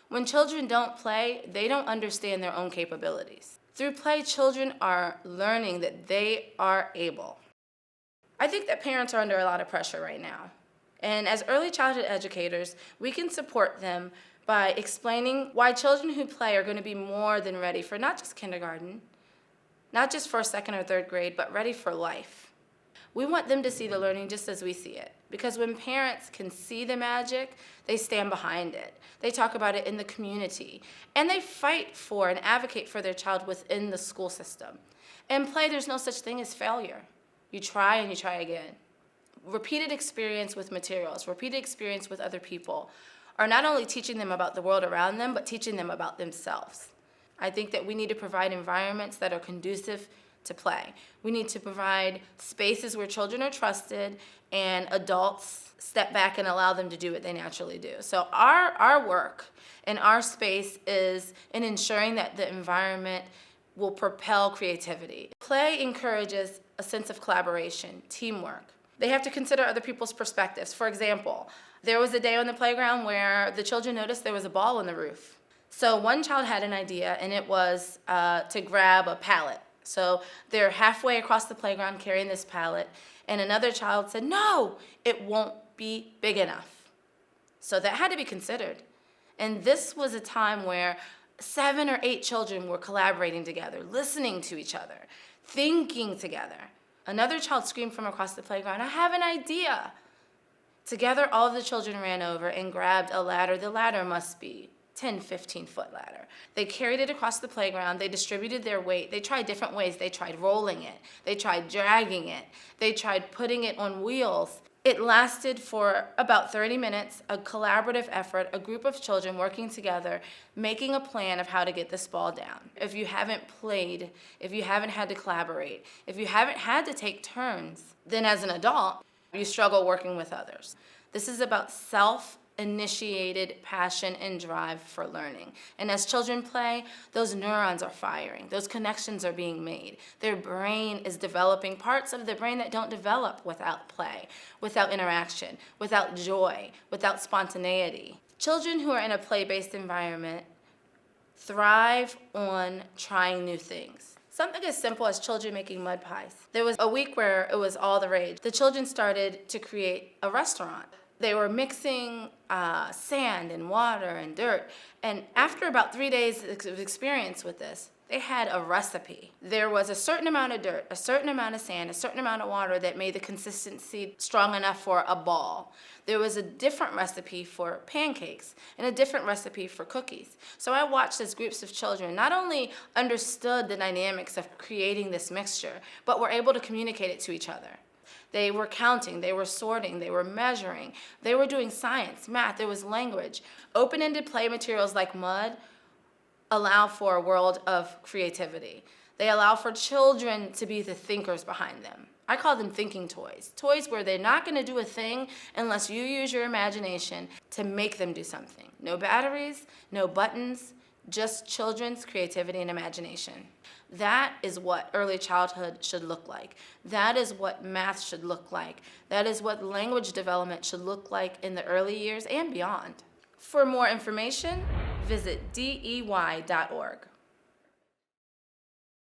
When children don't play, they don't understand their own capabilities. Through play, children are learning that they are able. I think that parents are under a lot of pressure right now. And as early childhood educators, we can support them by explaining why children who play are going to be more than ready for not just kindergarten, not just first, second, or third grade, but ready for life. We want them to see the learning just as we see it. Because when parents can see the magic, they stand behind it. They talk about it in the community. And they fight for and advocate for their child within the school system. In play, there's no such thing as failure. You try and you try again. Repeated experience with materials, repeated experience with other people are not only teaching them about the world around them, but teaching them about themselves. I think that we need to provide environments that are conducive to play. We need to provide spaces where children are trusted and adults step back and allow them to do what they naturally do. So our work and our space is in ensuring that the environment will propel creativity. Play encourages a sense of collaboration, teamwork. They have to consider other people's perspectives. For example, there was a day on the playground where the children noticed there was a ball on the roof. So one child had an idea, and it was to grab a pallet. So they're halfway across the playground carrying this pallet, and another child said, no, it won't be big enough. So that had to be considered. And this was a time where 7 or 8 children were collaborating together, listening to each other, thinking together. Another child screamed from across the playground, I have an idea. Together, all of the children ran over and grabbed a ladder. The ladder must be 10, 15-foot ladder. They carried it across the playground. They distributed their weight. They tried different ways. They tried rolling it. They tried dragging it. They tried putting it on wheels. It lasted for about 30 minutes, a collaborative effort, a group of children working together, making a plan of how to get this ball down. If you haven't played, if you haven't had to collaborate, if you haven't had to take turns, then as an adult, you struggle working with others. This is about self-initiated passion and drive for learning. And as children play, those neurons are firing. Those connections are being made. Their brain is developing parts of the brain that don't develop without play, without interaction, without joy, without spontaneity. Children who are in a play-based environment thrive on trying new things. Something as simple as children making mud pies. There was a week where it was all the rage. The children started to create a restaurant. They were mixing sand and water and dirt. And after about 3 days of experience with this, they had a recipe. There was a certain amount of dirt, a certain amount of sand, a certain amount of water that made the consistency strong enough for a ball. There was a different recipe for pancakes and a different recipe for cookies. So I watched as groups of children not only understood the dynamics of creating this mixture, but were able to communicate it to each other. They were counting, they were sorting, they were measuring, they were doing science, math, there was language. Open-ended play materials like mud allow for a world of creativity. They allow for children to be the thinkers behind them. I call them thinking toys. Toys where they're not going to do a thing unless you use your imagination to make them do something. No batteries, no buttons, just children's creativity and imagination. That is what early childhood should look like. That is what math should look like. That is what language development should look like in the early years and beyond. For more information, visit DEY.org.